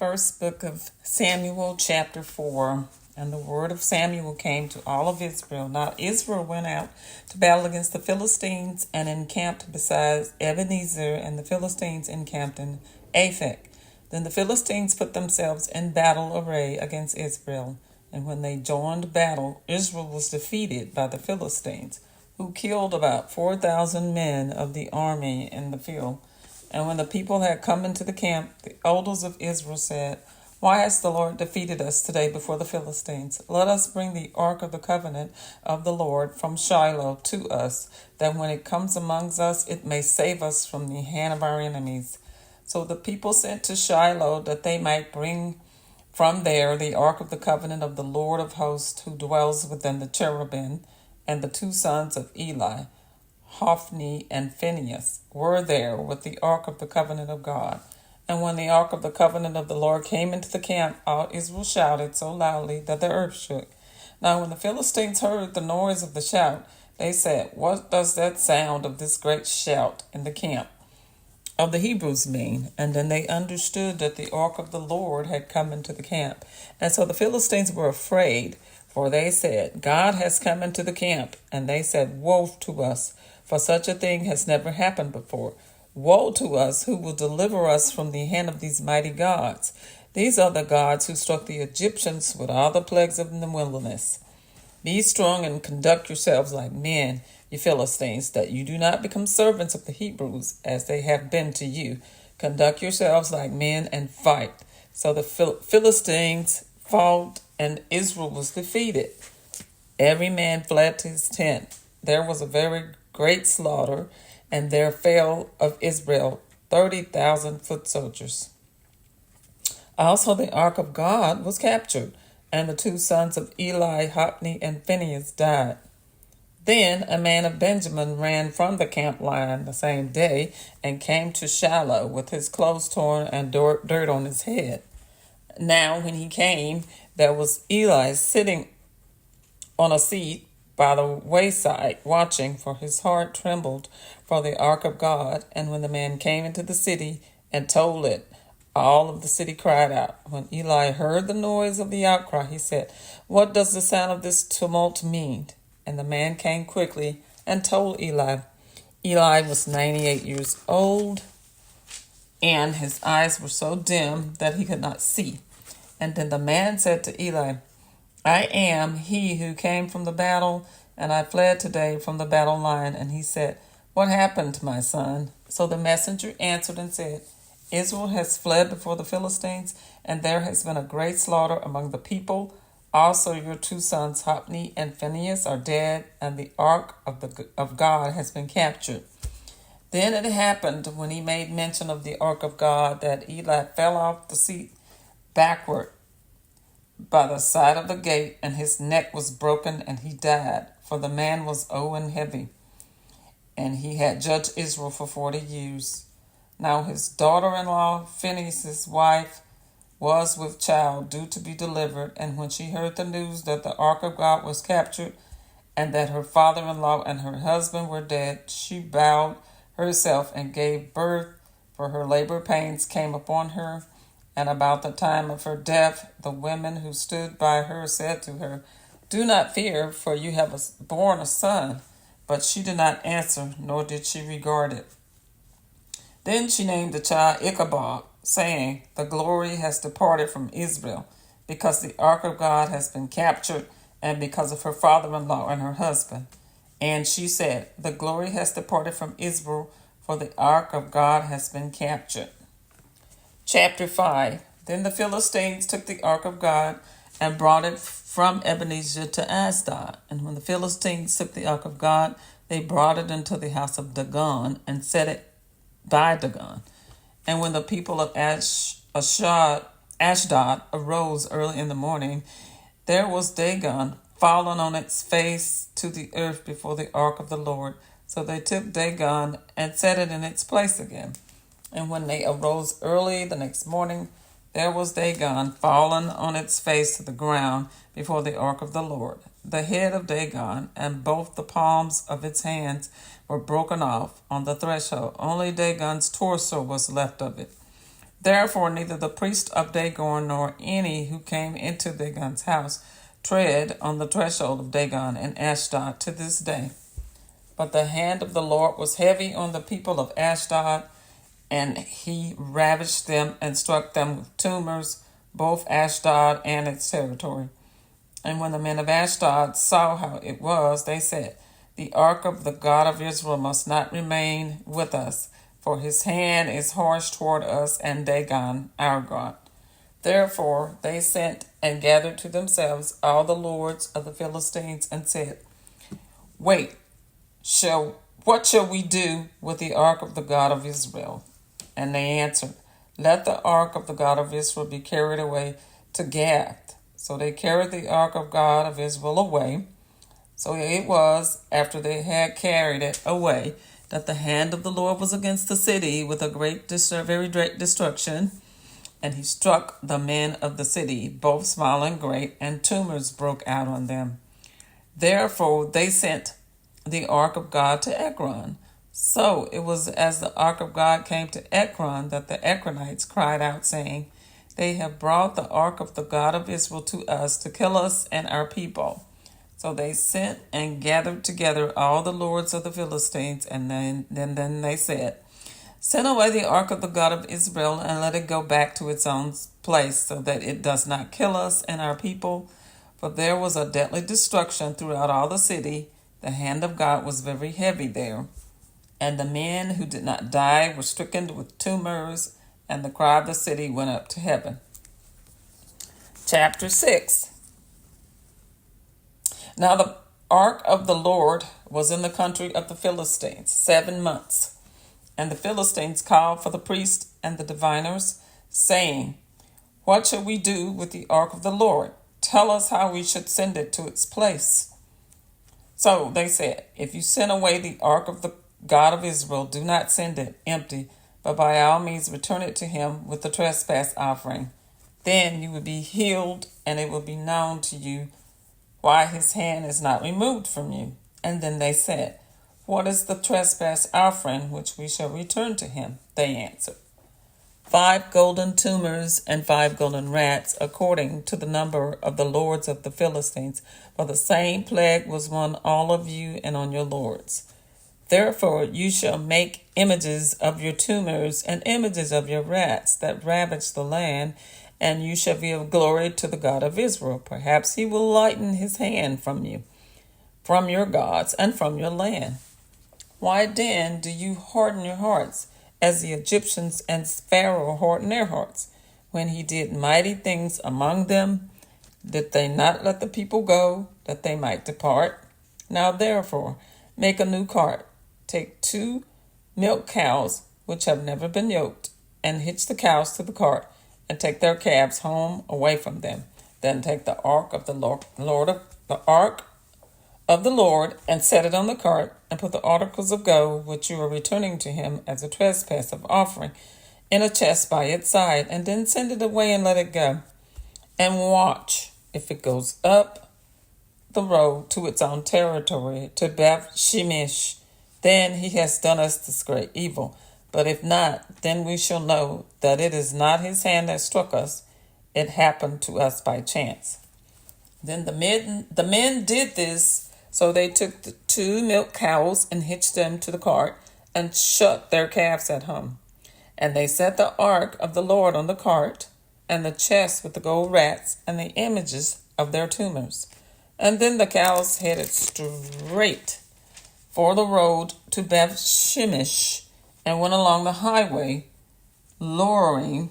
First book of Samuel, chapter 4. And the word of Samuel came to all of Israel. Now Israel went out to battle against the Philistines and encamped beside Ebenezer, and the Philistines encamped in Aphek. Then the Philistines put themselves in battle array against Israel. And when they joined battle, Israel was defeated by the Philistines, who killed about 4,000 men of the army in the field. And when the people had come into the camp, the elders of Israel said, "Why has the Lord defeated us today before the Philistines? Let us bring the ark of the covenant of the Lord from Shiloh to us, that when it comes amongst us, it may save us from the hand of our enemies." So the people sent to Shiloh that they might bring from there the ark of the covenant of the Lord of hosts, who dwells within the cherubim. And the two sons of Eli, Hophni and Phinehas, were there with the ark of the covenant of God. And when the ark of the covenant of the Lord came into the camp, all Israel shouted so loudly that the earth shook. Now when the Philistines heard the noise of the shout, they said, "What does that sound of this great shout in the camp of the Hebrews mean?" And then they understood that the ark of the Lord had come into the camp. And so the Philistines were afraid, for they said, "God has come into the camp." And they said, "Woe to us, for such a thing has never happened before. Woe to us, who will deliver us from the hand of these mighty gods? These are the gods who struck the Egyptians with all the plagues of the wilderness. Be strong and conduct yourselves like men, you Philistines, that you do not become servants of the Hebrews, as they have been to you. Conduct yourselves like men and fight." So the Philistines fought, and Israel was defeated. Every man fled to his tent. There was a very great slaughter, and there fell of Israel 30,000 foot soldiers. Also the ark of God was captured, and the two sons of Eli, Hophni and Phinehas, died. Then a man of Benjamin ran from the camp line the same day and came to Shiloh with his clothes torn and dirt on his head. Now when he came, there was Eli sitting on a seat by the wayside, watching, for his heart trembled for the ark of God. And when the man came into the city and told it, all of the city cried out. When Eli heard the noise of the outcry, he said, "What does the sound of this tumult mean?" And the man came quickly and told Eli. Eli was 98 years old, and his eyes were so dim that he could not see. And then the man said to Eli, "I am he who came from the battle, and I fled today from the battle line." And he said, "What happened, my son?" So the messenger answered and said, "Israel has fled before the Philistines, and there has been a great slaughter among the people. Also your two sons, Hophni and Phinehas, are dead, and the ark of God has been captured." Then it happened, when he made mention of the ark of God, that Eli fell off the seat backward by the side of the gate, and his neck was broken, and he died, for the man was old and heavy, and he had judged Israel for 40 years. Now his daughter-in-law, Phinehas' wife, was with child due to be delivered, and when she heard the news that the ark of God was captured, and that her father-in-law and her husband were dead, she bowed herself and gave birth, for her labor pains came upon her. And about the time of her death, the women who stood by her said to her, "Do not fear, for you have borne a son." But she did not answer, nor did she regard it. Then she named the child Ichabod, saying, "The glory has departed from Israel, because the ark of God has been captured, and because of her father-in-law and her husband." And she said, "The glory has departed from Israel, for the ark of God has been captured." Chapter 5. Then the Philistines took the ark of God and brought it from Ebenezer to Ashdod. And when the Philistines took the ark of God, they brought it into the house of Dagon and set it by Dagon. And when the people of Ashdod arose early in the morning, there was Dagon fallen on its face to the earth before the ark of the Lord. So they took Dagon and set it in its place again. And when they arose early the next morning, there was Dagon fallen on its face to the ground before the ark of the Lord. The head of Dagon and both the palms of its hands were broken off on the threshold. Only Dagon's torso was left of it. Therefore neither the priest of Dagon nor any who came into Dagon's house tread on the threshold of Dagon and Ashdod to this day. But the hand of the Lord was heavy on the people of Ashdod, and he ravaged them and struck them with tumors, both Ashdod and its territory. And when the men of Ashdod saw how it was, they said, the ark of the God of Israel must not remain with us, for his hand is harsh toward us and Dagon, our God. Therefore they sent and gathered to themselves all the lords of the Philistines and said, Wait, what shall we do with the ark of the God of Israel? And they answered, Let the ark of the God of Israel be carried away to Gath. So they carried the ark of God of Israel away. So it was, after they had carried it away, that the hand of the Lord was against the city with a very great destruction. And he struck the men of the city, both small and great, and tumors broke out on them. Therefore they sent the ark of God to Ekron. So it was as the ark of God came to Ekron that the Ekronites cried out, saying, They have brought the ark of the God of Israel to us to kill us and our people. So they sent and gathered together all the lords of the Philistines, and then they said, Send away the ark of the God of Israel, and let it go back to its own place, so that it does not kill us and our people. For there was a deadly destruction throughout all the city. The hand of God was very heavy there. And the men who did not die were stricken with tumors, and the cry of the city went up to heaven. Chapter 6. Now the ark of the Lord was in the country of the Philistines 7 months. And the Philistines called for the priests and the diviners, saying, What shall we do with the ark of the Lord? Tell us how we should send it to its place. So they said, If you send away the ark of the God of Israel, do not send it empty, but by all means return it to him with the trespass offering. Then you will be healed, and it will be known to you why his hand is not removed from you. And then they said, What is the trespass offering which we shall return to him? They answered, 5 golden tumors and 5 golden rats, according to the number of the lords of the Philistines. For the same plague was on all of you and on your lords. Therefore you shall make images of your tumors and images of your rats that ravage the land, and you shall be of glory to the God of Israel. Perhaps he will lighten his hand from you, from your gods, and from your land. Why then do you harden your hearts, as the Egyptians and Pharaoh hardened their hearts? When he did mighty things among them, did they not let the people go, that they might depart? Now therefore make a new cart. Take 2 milk cows, which have never been yoked, and hitch the cows to the cart, and take their calves home away from them. Then take the ark of the Lord, and set it on the cart, and put the articles of gold which you are returning to him as a trespass of offering in a chest by its side, and then send it away and let it go. And watch if it goes up the road to its own territory, to Beth Shemesh. Then he has done us this great evil. But if not, then we shall know that it is not his hand that struck us. It happened to us by chance. Then the men did this. So they took the 2 milk cows and hitched them to the cart and shut their calves at home. And they set the ark of the Lord on the cart, and the chest with the gold rats and the images of their tumors. And then the cows headed straight for the road to Beth Shemesh, and went along the highway, lowing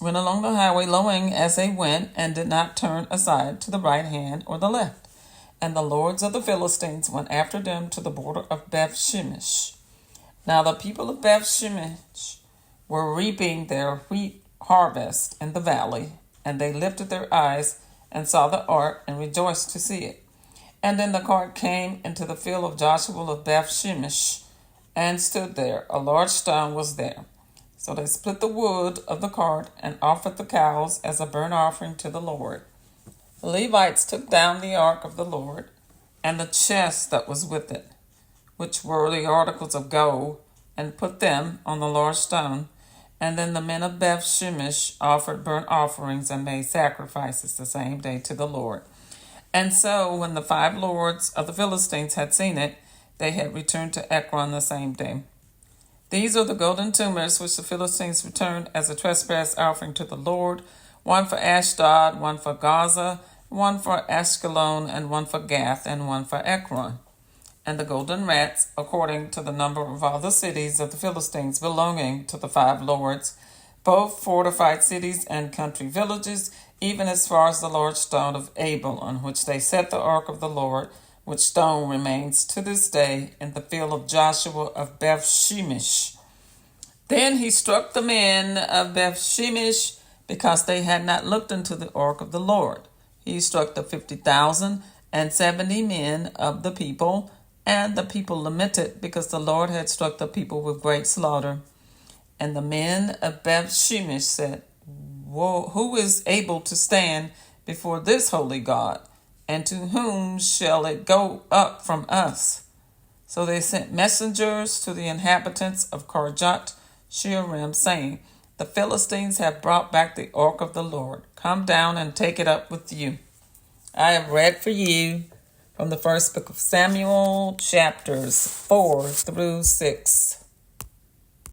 as they went, and did not turn aside to the right hand or the left. And the lords of the Philistines went after them to the border of Beth Shemesh. Now the people of Beth Shemesh were reaping their wheat harvest in the valley, and they lifted their eyes and saw the ark and rejoiced to see it. And then the cart came into the field of Joshua of Beth Shemesh, and stood there. A large stone was there. So they split the wood of the cart and offered the cows as a burnt offering to the Lord. The Levites took down the ark of the Lord and the chest that was with it, which were the articles of gold, and put them on the large stone, And then the men of Beth Shemesh offered burnt offerings and made sacrifices the same day to the Lord. And so, when the 5 lords of the Philistines had seen it, they had returned to Ekron the same day. These are the golden tumors which the Philistines returned as a trespass offering to the Lord, one for Ashdod, one for Gaza, one for Ashkelon, and one for Gath, and one for Ekron. And the golden rats, according to the number of all the cities of the Philistines belonging to the 5 lords, both fortified cities and country villages, even as far as the large stone of Abel, on which they set the ark of the Lord, which stone remains to this day in the field of Joshua of Beth Shemesh. Then he struck the men of Beth Shemesh because they had not looked into the ark of the Lord. He struck the 50,070 men of the people, and the people lamented because the Lord had struck the people with great slaughter. And the men of Beth Shemesh said, who is able to stand before this holy God? And to whom shall it go up from us? So they sent messengers to the inhabitants of Kirjath Jearim, saying, the Philistines have brought back the ark of the Lord. Come down and take it up with you. I have read for you from the first book of Samuel, chapters 4 through 6.